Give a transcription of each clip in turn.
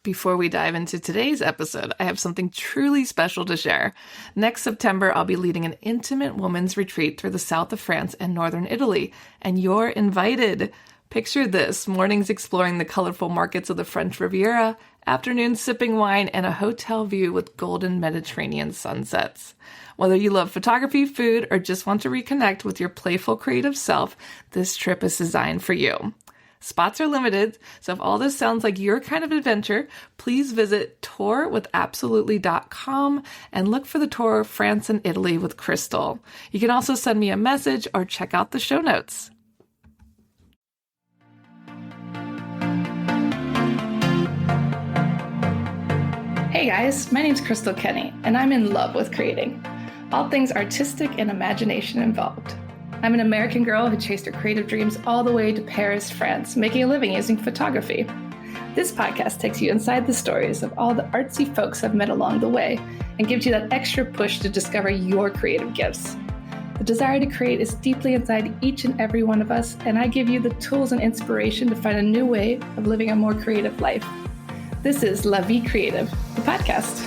Before we dive into today's episode, I have something truly special to share. Next September, I'll be leading an intimate women's retreat through the south of France and northern Italy, and you're invited. Picture this: mornings exploring the colorful markets of the French Riviera, afternoons sipping wine, and a hotel view with golden Mediterranean sunsets. Whether you love photography, food, or just want to reconnect with your playful creative self, this trip is designed for you. Spots are limited, so if all this sounds like your kind of adventure, please visit tourwithabsolutely.com and look for the tour France and Italy with Crystal. You can also send me a message or check out the show notes. Hey guys, my name's Crystal Kenny, and I'm in love with creating. All things artistic and imagination involved. I'm an American girl who chased her creative dreams all the way to Paris, France, making a living using photography. This podcast takes you inside the stories of all the artsy folks I've met along the way and gives you that extra push to discover your creative gifts. The desire to create is deeply inside each and every one of us, and I give you the tools and inspiration to find a new way of living a more creative life. This is La Vie Creative, the podcast.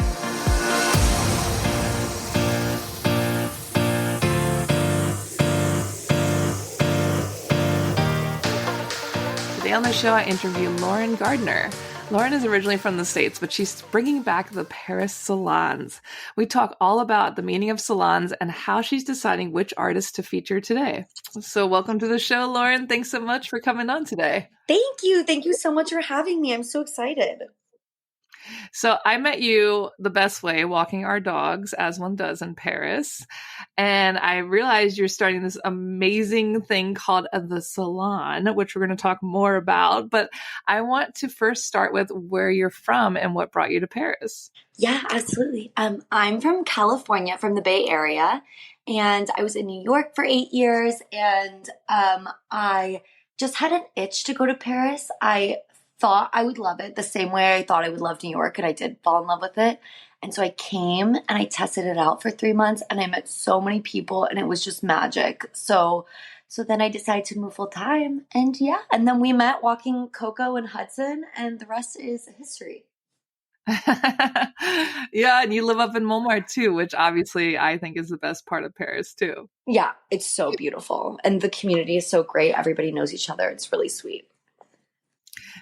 Today on the show, I interview Lauren Gardner. Lauren is originally from the States, but she's bringing back the Paris Salons. We talk all about the meaning of salons and how she's deciding which artists to feature today. So welcome to the show, Lauren. Thanks so much for coming on today. Thank you. Thank you so much for having me. I'm so excited. So I met you the best way, walking our dogs, as one does in Paris. And I realized you're starting this amazing thing called the Salon, which we're going to talk more about. But I want to first start with where you're from and what brought you to Paris. Yeah, absolutely. I'm from California, from the Bay Area, and I was in New York for 8 years. And I just had an itch to go to Paris. I thought I would love it the same way I thought I would love New York, and I did fall in love with it. And so I came and I tested it out for 3 months, and I met so many people, and it was just magic. So then I decided to move full time, and then we met walking Coco and Hudson, and the rest is history. Yeah, and you live up in Montmartre too, which obviously I think is the best part of Paris too. Yeah, it's so beautiful, and the community is so great. Everybody knows each other. It's really sweet.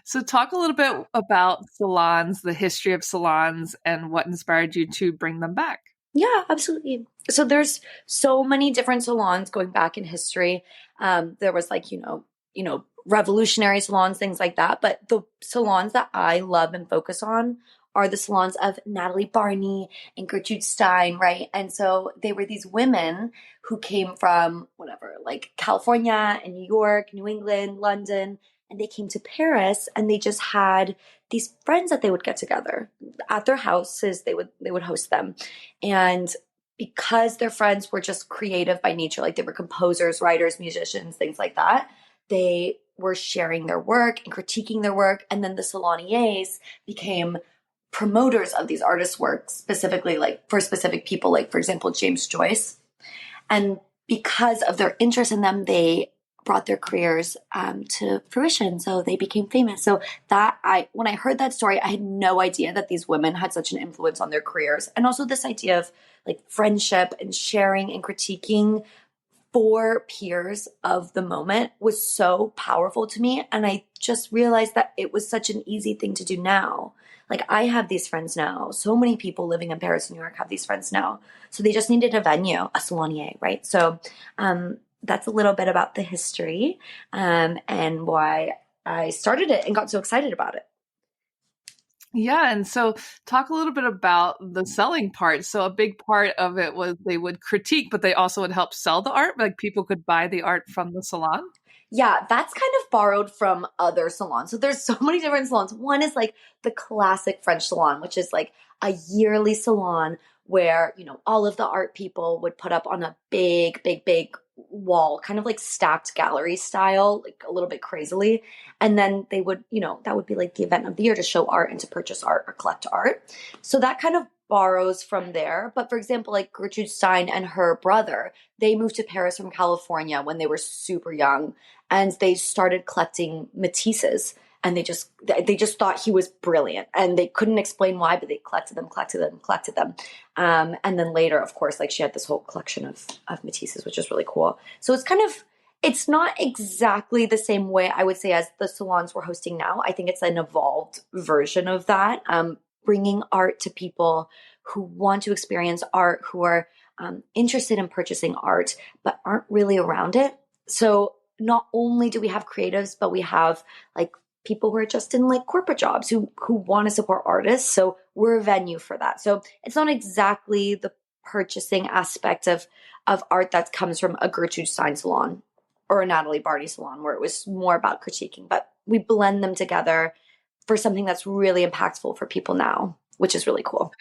So talk a little bit about salons, the history of salons, and what inspired you to bring them back. Yeah, absolutely. So there's so many different salons going back in history. There was revolutionary salons, things like that. But the salons that I love and focus on are the salons of Natalie Barney and Gertrude Stein, right? And so they were these women who came from California and New York, New England, London, and they came to Paris, and they just had these friends that they would get together at their houses. They would host them. And because their friends were just creative by nature, like they were composers, writers, musicians, things like that, they were sharing their work and critiquing their work. And then the saloniers became promoters of these artists' work, specifically like for specific people, like for example, James Joyce. And because of their interest in them, they brought their careers to fruition. So they became famous. So when I heard that story, I had no idea that these women had such an influence on their careers. And also this idea of like friendship and sharing and critiquing for peers of the moment was so powerful to me. And I just realized that it was such an easy thing to do now. Like I have these friends now. So many people living in Paris and New York have these friends now. So they just needed a venue, a salonier, right? So that's a little bit about the history and why I started it and got so excited about it. Yeah. And so talk a little bit about the selling part. So a big part of it was they would critique, but they also would help sell the art. Like people could buy the art from the salon. Yeah, that's kind of borrowed from other salons. So there's so many different salons. One is like the classic French salon, which is like a yearly salon where, all of the art people would put up on a big wall, kind of like stacked gallery style, like a little bit crazily. And then they would, that would be like the event of the year to show art and to purchase art or collect art. So that kind of borrows from there. But for example, like Gertrude Stein and her brother, they moved to Paris from California when they were super young, and they started collecting Matisses. and they just thought he was brilliant, and they couldn't explain why, but they collected them. And then later, of course, like she had this whole collection of Matisses, which is really cool. So it's not exactly the same way, I would say, as the salons we're hosting now. I think it's an evolved version of that, bringing art to people who want to experience art, who are interested in purchasing art, but aren't really around it. So not only do we have creatives, but we have like people who are just in like corporate jobs who want to support artists. So we're a venue for that. So it's not exactly the purchasing aspect of art that comes from a Gertrude Stein salon or a Natalie Barney salon, where it was more about critiquing, but we blend them together for something that's really impactful for people now, which is really cool.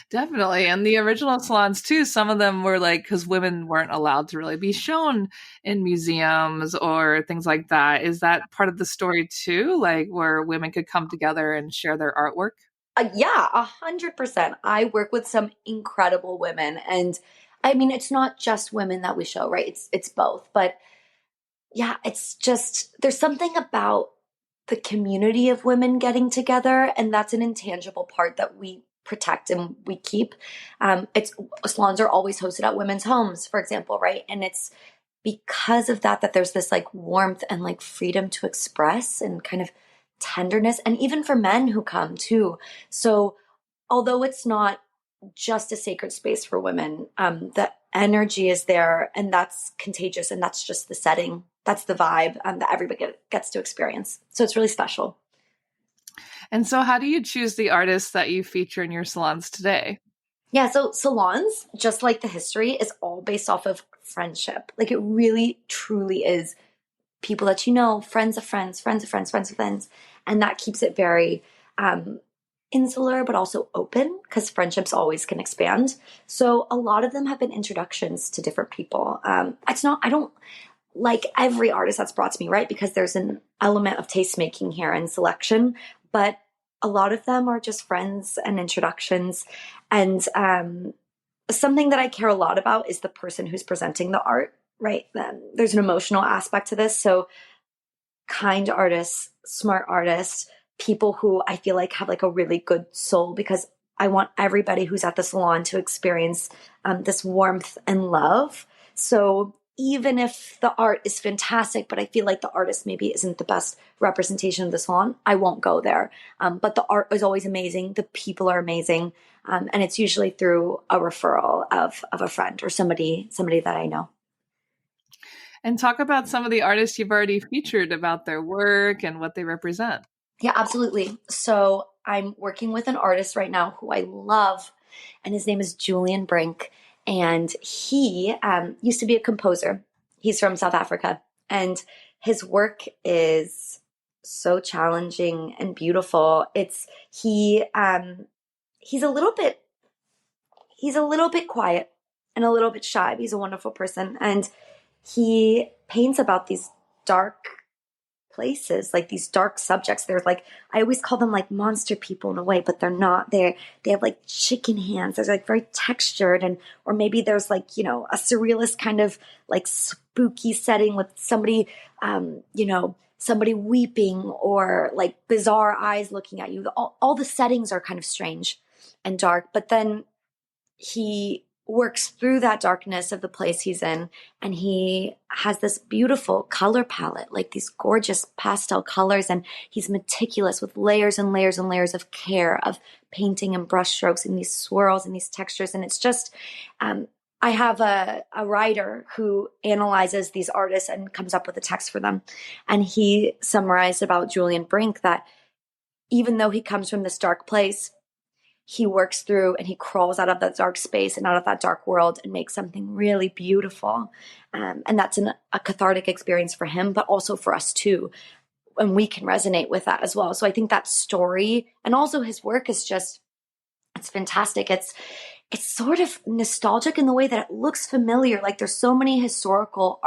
Definitely. And the original salons too, some of them were like, because women weren't allowed to really be shown in museums or things like that. Is that part of the story too? Like where women could come together and share their artwork? Yeah, 100%. I work with some incredible women, and I mean, it's not just women that we show, right? It's both. But yeah, it's just there's something about the community of women getting together, and that's an intangible part that we protect and we keep. It's Salons are always hosted at women's homes, for example, right? And it's because of that there's this like warmth and like freedom to express and kind of tenderness, and even for men who come too. So although it's not just a sacred space for women, the energy is there, and that's contagious, and that's just the setting, that's the vibe, that everybody gets to experience. So it's really special. And so how do you choose the artists that you feature in your salons today? Yeah, so Salons, just like the history, is all based off of friendship. Like it really, truly is people that you know, friends of friends, friends of friends, friends of friends. And that keeps it very insular, but also open, because friendships always can expand. So a lot of them have been introductions to different people. I don't like every artist that's brought to me, right? Because there's an element of tastemaking here and selection, but a lot of them are just friends and introductions. And something that I care a lot about is the person who's presenting the art, right? There's an emotional aspect to this. So kind artists, smart artists, people who I feel like have like a really good soul, because I want everybody who's at the salon to experience this warmth and love. So even if the art is fantastic, but I feel like the artist maybe isn't the best representation of the salon, I won't go there. But the art is always amazing. The people are amazing. And it's usually through a referral of a friend or somebody that I know. And talk about some of the artists you've already featured, about their work and what they represent. Yeah, absolutely. So I'm working with an artist right now who I love, and his name is Julian Brink. And he used to be a composer. He's from South Africa, and his work is so challenging and beautiful. He's a little bit quiet and a little bit shy. But he's a wonderful person, and he paints about these dark places, like these dark subjects. They're like, I always call them like monster people in a way, but they're not. They have like chicken hands. They're like very textured, and or maybe there's like, a surrealist kind of like spooky setting with somebody, somebody weeping, or like bizarre eyes looking at you. All the settings are kind of strange and dark, but then he works through that darkness of the place he's in, and he has this beautiful color palette, like these gorgeous pastel colors, and he's meticulous with layers and layers and layers of care, of painting and brush strokes and these swirls and these textures. And it's just I have a writer who analyzes these artists and comes up with a text for them, and he summarized about Julian Brink that even though he comes from this dark place, he works through and he crawls out of that dark space and out of that dark world and makes something really beautiful. And that's a cathartic experience for him, but also for us too. And we can resonate with that as well. So I think that story, and also his work, is just, it's fantastic. It's sort of nostalgic in the way that it looks familiar. Like there's so many historical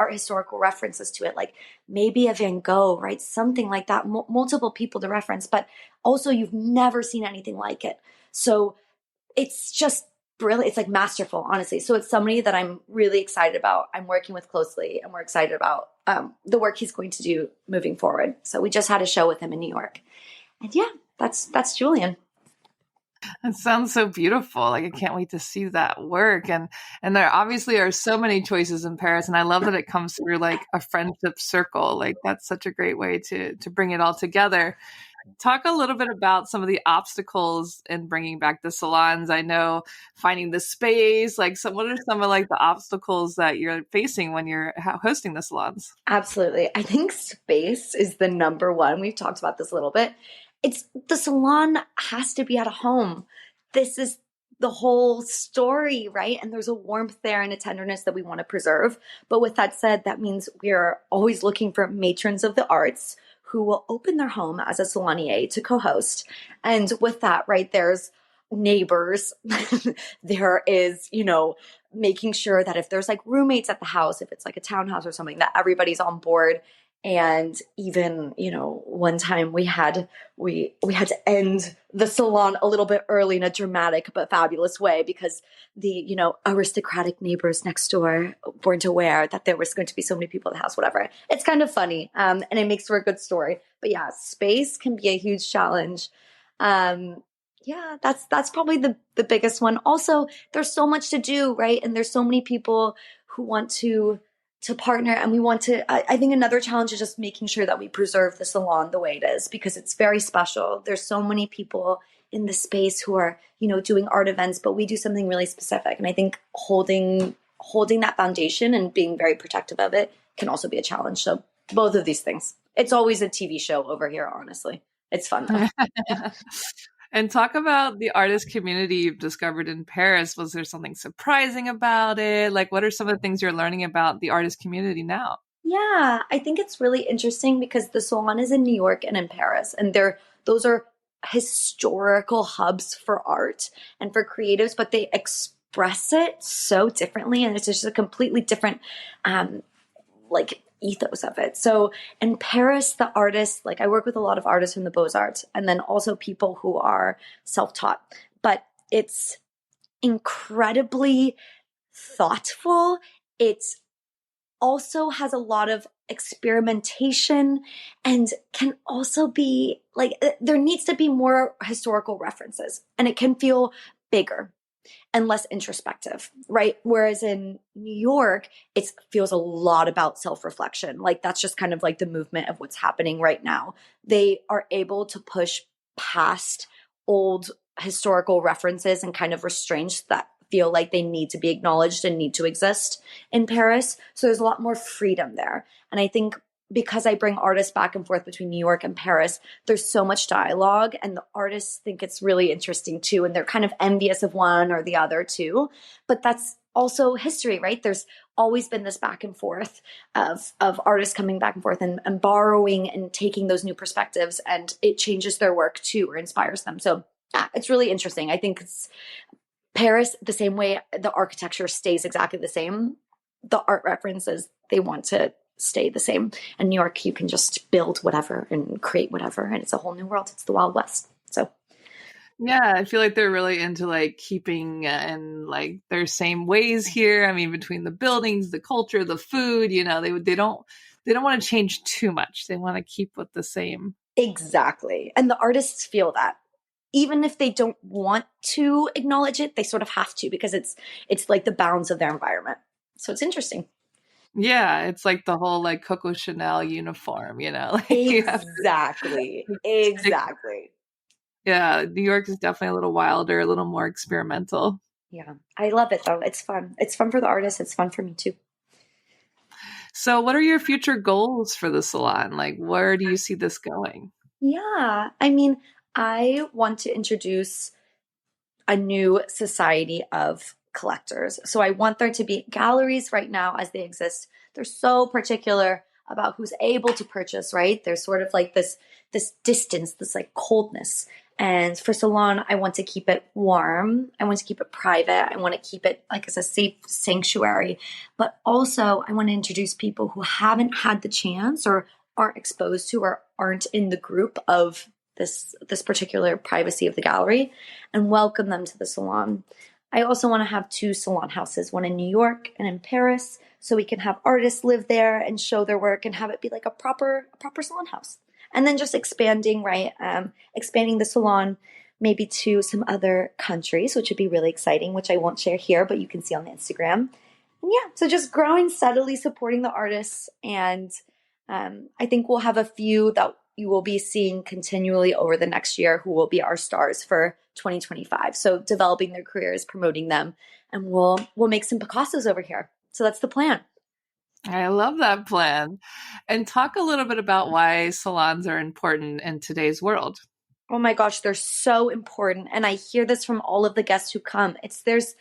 references to it, like maybe a Van Gogh, right? Something like that, multiple people to reference, but also you've never seen anything like it. So it's just brilliant. It's like masterful, honestly. So it's somebody that I'm really excited about. I'm working with closely, and we're excited about the work he's going to do moving forward. So we just had a show with him in New York, and yeah, that's Julian. It sounds so beautiful. Like I can't wait to see that work. And there obviously are so many choices in Paris. And I love that it comes through like a friendship circle. Like that's such a great way to bring it all together. Talk a little bit about some of the obstacles in bringing back the salons. I know finding the space, like what are some of like the obstacles that you're facing when you're hosting the salons? Absolutely. I think space is the number one. We've talked about this a little bit. It's the salon has to be at a home. This is the whole story, right? And there's a warmth there and a tenderness that we want to preserve. But with that said, that means we're always looking for matrons of the arts who will open their home as a salonier to co-host. And with that, right, there's neighbors. There is, making sure that if there's like roommates at the house, if it's like a townhouse or something, that everybody's on board. And even, one time we had to end the salon a little bit early in a dramatic but fabulous way because the, aristocratic neighbors next door weren't aware that there was going to be so many people in the house, whatever. It's kind of funny. And it makes for a good story. But yeah, space can be a huge challenge. Yeah, that's probably the biggest one. Also, there's so much to do, right? And there's so many people who want to partner, and we want to, I think another challenge is just making sure that we preserve the salon the way it is, because it's very special. There's so many people in the space who are, doing art events, but we do something really specific. And I think holding that foundation and being very protective of it can also be a challenge. So both of these things. It's always a TV show over here, honestly. It's fun though. And talk about the artist community you've discovered in Paris. Was there something surprising about it? Like, what are some of the things you're learning about the artist community now? Yeah, I think it's really interesting because the Salon is in New York and in Paris, and those are historical hubs for art and for creatives, but they express it so differently, and it's just a completely different like ethos of it. So in Paris, the artists, like I work with a lot of artists from the Beaux-Arts and then also people who are self-taught, but it's incredibly thoughtful. It's also has a lot of experimentation and can also be like, there needs to be more historical references and it can feel bigger and less introspective, right? Whereas in New York, it feels a lot about self-reflection. Like that's just kind of like the movement of what's happening right now. They are able to push past old historical references and kind of restraints that feel like they need to be acknowledged and need to exist in Paris. So there's a lot more freedom there. And I think because I bring artists back and forth between New York and Paris, there's so much dialogue and the artists think it's really interesting too. And they're kind of envious of one or the other too. But that's also history, right? There's always been this back and forth of artists coming back and forth and borrowing and taking those new perspectives, and it changes their work too or inspires them. So yeah, it's really interesting. I think it's Paris, the same way the architecture stays exactly the same, the art references, they want to stay the same. And New York, you can just build whatever and create whatever, and it's a whole new world. It's the Wild West. So yeah, I feel like they're really into like keeping and like their same ways here. I mean, between the buildings, the culture, the food, they don't want to change too much. They want to keep with the same. exactly. And the artists feel that. Even if they don't want to acknowledge it, they sort of have to because it's like the bounds of their environment. So it's interesting. Yeah, it's like the whole like Coco Chanel uniform, like Exactly. Exactly. Yeah, New York is definitely a little wilder, a little more experimental. Yeah. I love it though. It's fun. It's fun for the artists. It's fun for me too. So what are your future goals for the salon? Like, where do you see this going? Yeah. I mean, I want to introduce a new society of collectors. So I want there to be galleries right now as they exist. They're so particular about who's able to purchase, right? There's sort of like this distance, this like coldness. And for Salon, I want to keep it warm. I want to keep it private. I want to keep it like as a safe sanctuary. But also I want to introduce people who haven't had the chance or aren't exposed to or aren't in the group of this particular privacy of the gallery and welcome them to the salon. I also want to have two salon houses, one in New York and in Paris, so we can have artists live there and show their work and have it be like a proper salon house. And then just expanding, right? Expanding the salon maybe to some other countries, which would be really exciting, which I won't share here, but you can see on the Instagram. And yeah, so just growing steadily, supporting the artists. And I think we'll have a few that you will be seeing continually over the next year who will be our stars for 2025. So developing their careers, promoting them, and we'll make some Picassos over here. So that's the plan. I love that plan. And talk a little bit about why salons are important in today's world. Oh my gosh, they're so important. And I hear this from all of the guests who come. It's there's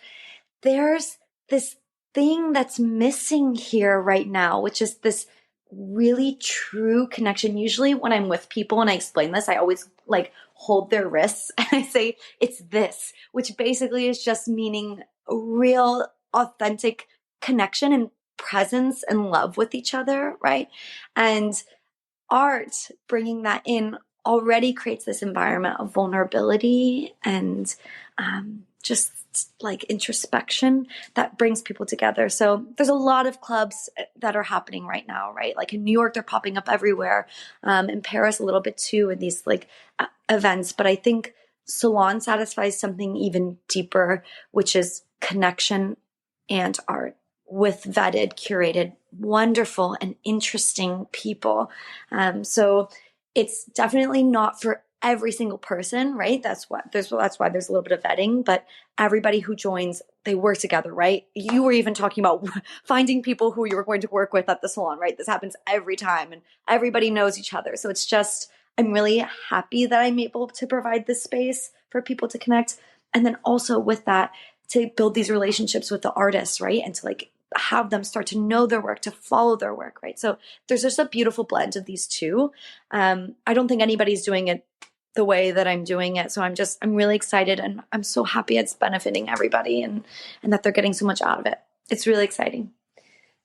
this thing that's missing here right now, which is this really true connection. Usually when I'm with people and I explain this, I always like hold their wrists and I say, it's this, which basically is just meaning a real authentic connection and presence and love with each other, right? And art bringing that in already creates this environment of vulnerability and just like introspection that brings people together. So there's a lot of clubs that are happening right now, right? Like in New York, they're popping up everywhere. In Paris, a little bit too, in these like events. But I think Salon satisfies something even deeper, which is connection and art with vetted, curated, wonderful, and interesting people. So it's definitely not for every single person, right? That's why there's a little bit of vetting, but everybody who joins, they work together, right? You were even talking about finding people who you were going to work with at the salon, right? This happens every time and everybody knows each other. So it's just, I'm really happy that I'm able to provide this space for people to connect. And then also with that, to build these relationships with the artists, right? And to like have them start to know their work, to follow their work, right? So there's just a beautiful blend of these two. I don't think anybody's doing it the way that I'm doing it. So I'm really excited and I'm so happy it's benefiting everybody and that they're getting so much out of it. It's really exciting.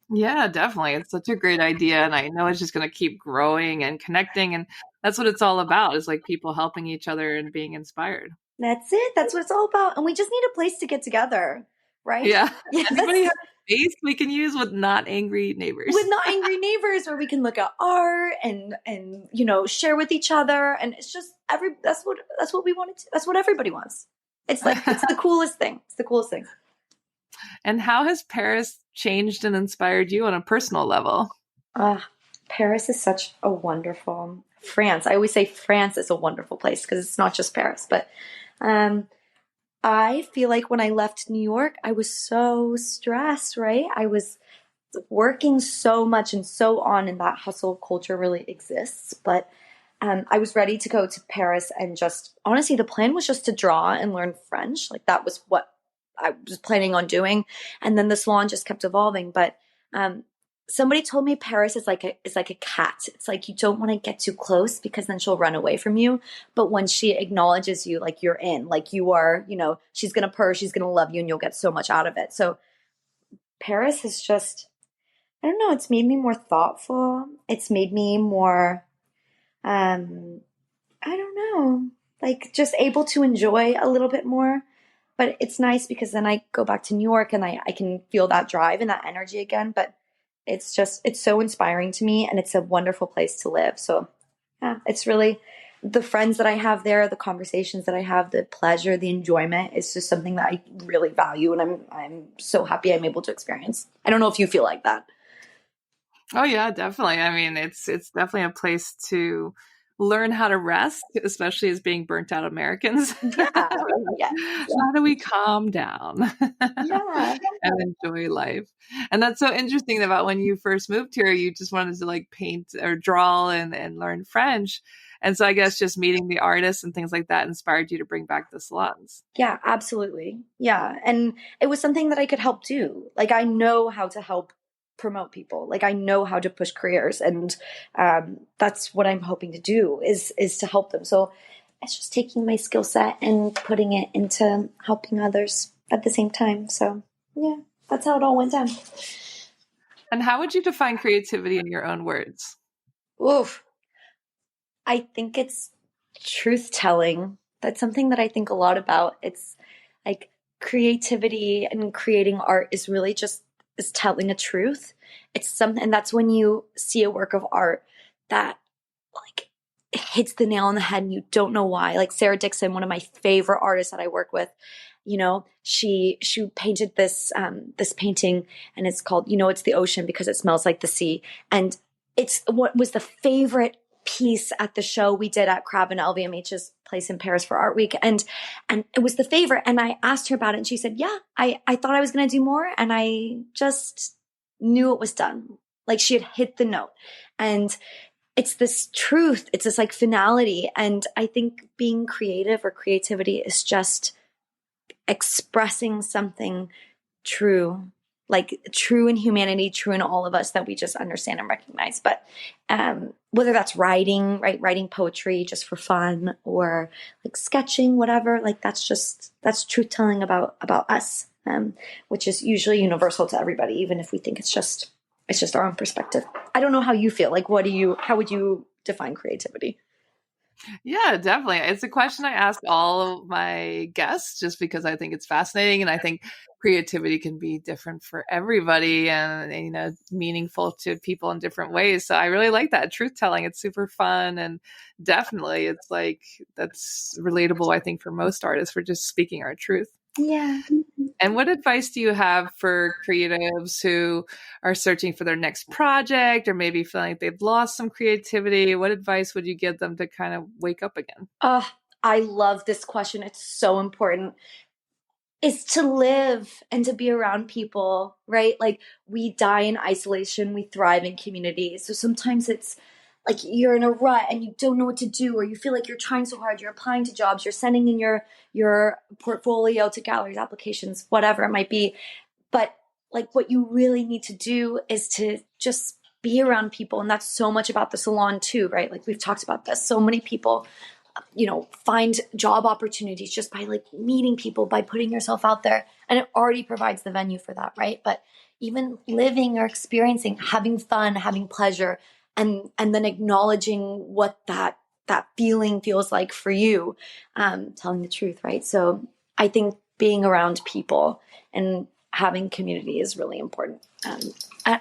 Yeah, definitely. It's such a great idea. And I know it's just going to keep growing and connecting. And that's what it's all about, is like people helping each other and being inspired. That's it. That's what it's all about. And we just need a place to get together, right? Yeah. Yeah, Anybody have space we can use with not angry neighbors? with not angry neighbors, where we can look at art and share with each other. And it's just that's what we want to do. That's what everybody wants. It's like it's the coolest thing. It's the coolest thing. And how has Paris changed and inspired you on a personal level? Paris is such a wonderful France. I always say France is a wonderful place because it's not just Paris, but I feel like when I left New York, I was so stressed, right? I was working so much and so on, and that hustle culture really exists. But I was ready to go to Paris and just honestly, the plan was just to draw and learn French. Like that was what I was planning on doing. And then the salon just kept evolving. But somebody told me Paris is like a cat. It's like you don't want to get too close because then she'll run away from you. But when she acknowledges you, like you're in, like you are, she's gonna purr, she's gonna love you, and you'll get so much out of it. So Paris has just, I don't know, it's made me more thoughtful. It's made me more, I don't know, like just able to enjoy a little bit more. But it's nice because then I go back to New York and I can feel that drive and that energy again. But it's so inspiring to me and it's a wonderful place to live. So yeah, it's really the friends that I have there, the conversations that I have, the pleasure, the enjoyment is just something that I really value. And I'm so happy I'm able to experience. I don't know if you feel like that. Oh yeah, definitely. I mean, it's definitely a place to learn how to rest, especially as being burnt out Americans. Yeah. Yeah. How do we calm down Yeah. and enjoy life? And that's so interesting about when you first moved here, you just wanted to like paint or draw and learn French. And so I guess just meeting the artists and things like that inspired you to bring back the salons. Yeah, absolutely. Yeah. And it was something that I could help do. Like I know how to help promote people. Like I know how to push careers, and that's what I'm hoping to do is to help them. So it's just taking my skill set and putting it into helping others at the same time. So yeah, that's how it all went down. And how would you define creativity in your own words? Oof. I think it's truth telling. That's something that I think a lot about. It's like creativity and creating art is really just is telling a truth. It's something, and that's when you see a work of art that like hits the nail on the head and you don't know why. Like Sarah Dixon, one of my favorite artists that I work with, she painted this painting, and it's called, it's the ocean because it smells like the sea. And it's what was the favorite piece at the show we did at Crab and LVMH's place in Paris for Art Week. And it was the favorite. And I asked her about it and she said, yeah, I thought I was going to do more. And I just knew it was done. Like she had hit the note. And it's this truth. It's this like finality. And I think being creative or creativity is just expressing something true, like true in humanity, true in all of us that we just understand and recognize. But whether that's writing, right? Writing poetry just for fun, or like sketching, whatever, like that's truth telling about us, which is usually universal to everybody, even if we think it's just our own perspective. I don't know how you feel. Like, how would you define creativity? Yeah, definitely. It's a question I ask all of my guests just because I think it's fascinating. And I think creativity can be different for everybody and meaningful to people in different ways. So I really like that truth telling. It's super fun. And definitely it's like, that's relatable, I think, for most artists. We're just speaking our truth. Yeah. And what advice do you have for creatives who are searching for their next project or maybe feeling like they've lost some creativity? What advice would you give them to kind of wake up again? I love this question. It's so important. Is to live and to be around people, right? Like we die in isolation, we thrive in community. So sometimes it's like you're in a rut and you don't know what to do, or you feel like you're trying so hard, you're applying to jobs, you're sending in your portfolio to galleries, applications, whatever it might be. But like what you really need to do is to just be around people. And that's so much about the salon too, right? Like we've talked about this. So many people find job opportunities just by like meeting people, by putting yourself out there. And it already provides the venue for that, right? But even living or experiencing, having fun, having pleasure, and then acknowledging what that feeling feels like for you, telling the truth, right? So I think being around people and having community is really important.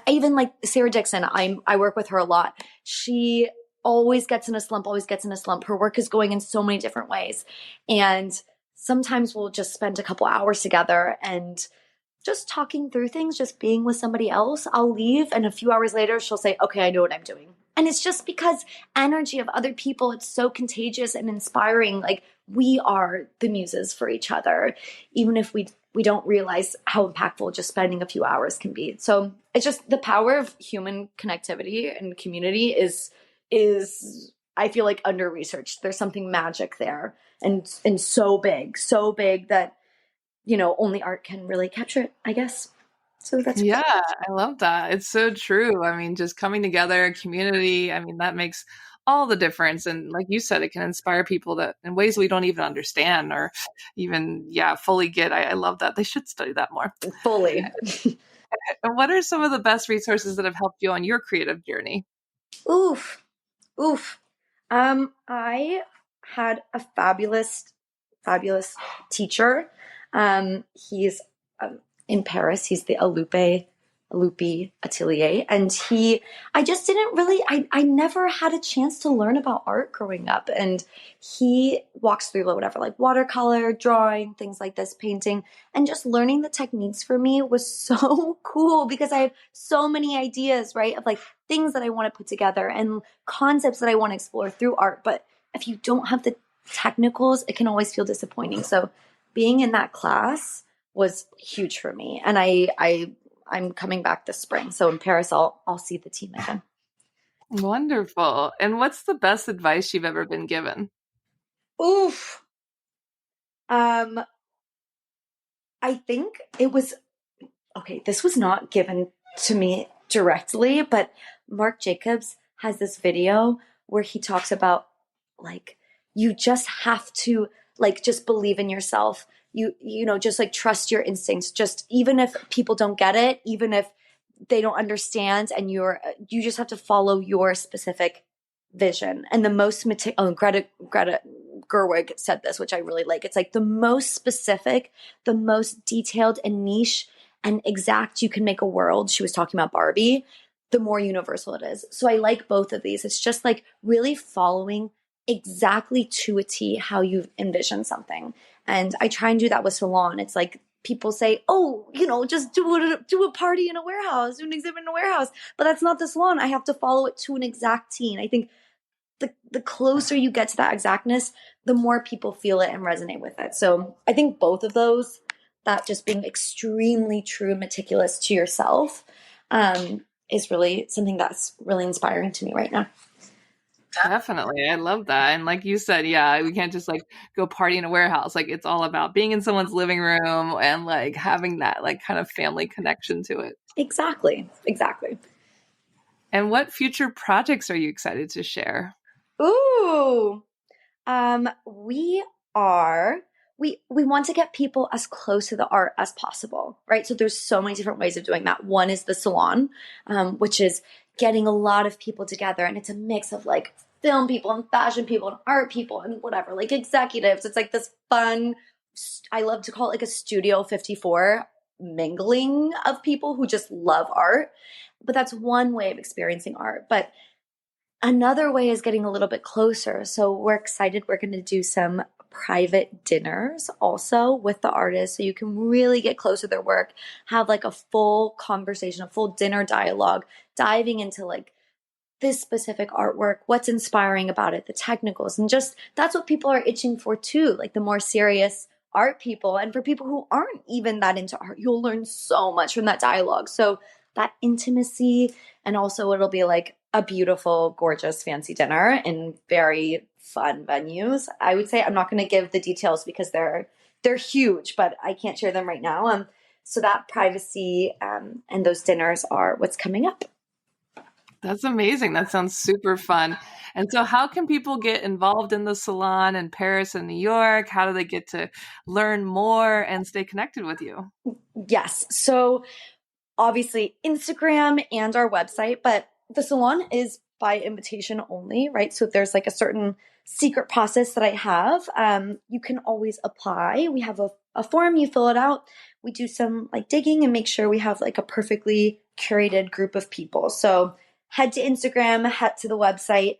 Even like Sarah Dixon, I work with her a lot. She always gets in a slump. Her work is going in so many different ways. And sometimes we'll just spend a couple hours together and just talking through things, just being with somebody else. I'll leave, and a few hours later, she'll say, okay, I know what I'm doing. And it's just because energy of other people, it's so contagious and inspiring. Like we are the muses for each other, even if we don't realize how impactful just spending a few hours can be. So it's just the power of human connectivity and community is I feel like under researched. There's something magic there, and so big that only art can really capture it, I guess. So that's I love that. It's so true. I mean, just coming together, community, I mean, that makes all the difference. And like you said, it can inspire people that in ways we don't even understand or even, fully get. I love that. They should study that more. fully. And what are some of the best resources that have helped you on your creative journey? Oof. I had a fabulous teacher. He's in Paris. He's the Alupi Atelier. And I just didn't really, I never had a chance to learn about art growing up. And he walks through whatever, like watercolor, drawing, things like this, painting, and just learning the techniques for me was so cool because I have so many ideas, right? Of like things that I want to put together and concepts that I want to explore through art. But if you don't have the technicals, it can always feel disappointing. So being in that class was huge for me. And I'm coming back this spring. So in Paris, I'll see the team again. Wonderful. And what's the best advice you've ever been given? Oof. I think it was, okay, this was not given to me directly, but Marc Jacobs has this video where he talks about like, you just have to like, just believe in yourself. Just like trust your instincts. Just even if people don't get it, even if they don't understand, and you just have to follow your specific vision. And the most Greta Gerwig said this, which I really like. It's like the most specific, the most detailed and niche and exact you can make a world. She was talking about Barbie, the more universal it is. So I like both of these. It's just like really following exactly to a T how you envision something. And I try and do that with Salon. It's like people say, oh, just do a party in a warehouse, do an exhibit in a warehouse. But that's not the Salon. I have to follow it to an exact T. And I think the closer you get to that exactness, the more people feel it and resonate with it. So I think both of those, that just being extremely true and meticulous to yourself, is really something that's really inspiring to me right now. Definitely. I love that. And like you said, yeah, we can't just like go party in a warehouse. Like it's all about being in someone's living room and like having that like kind of family connection to it. Exactly. And what future projects are you excited to share? Ooh, we want to get people as close to the art as possible, right? So there's so many different ways of doing that. One is the Salon, which is getting a lot of people together, and it's a mix of like film people and fashion people and art people and whatever, like executives. It's like this fun, I love to call it like a Studio 54 mingling of people who just love art. But that's one way of experiencing art. But another way is getting a little bit closer. So we're excited. We're going to do some private dinners also with the artists, so you can really get close to their work, have like a full conversation, a full dinner dialogue, diving into like this specific artwork, what's inspiring about it, the technicals, and just that's what people are itching for too, like the more serious art people. And for people who aren't even that into art, you'll learn so much from that dialogue. So that intimacy, and also it'll be like a beautiful, gorgeous, fancy dinner in very fun venues. I would say I'm not going to give the details because they're huge, but I can't share them right now. So that privacy and those dinners are what's coming up. That's amazing. That sounds super fun. And so how can people get involved in the Salon in Paris and New York? How do they get to learn more and stay connected with you? Yes. So obviously Instagram and our website, but the Salon is by invitation only, right? So if there's like a certain secret process that I have, you can always apply. We have a form, you fill it out. We do some like digging and make sure we have like a perfectly curated group of people. So head to Instagram, head to the website.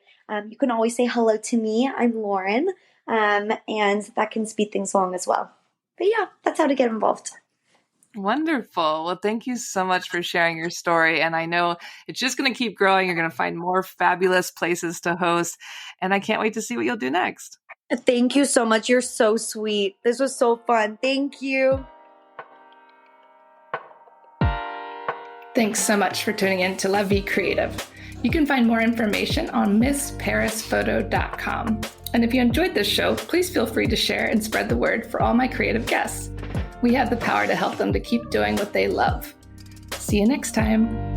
You can always say hello to me. I'm Lauren, and that can speed things along as well. But yeah, that's how to get involved. Wonderful. Well, thank you so much for sharing your story. And I know it's just going to keep growing. You're going to find more fabulous places to host. And I can't wait to see what you'll do next. Thank you so much. You're so sweet. This was so fun. Thank you. Thanks so much for tuning in to La Vie Creative. You can find more information on MissParisPhoto.com. And if you enjoyed this show, please feel free to share and spread the word for all my creative guests. We have the power to help them to keep doing what they love. See you next time.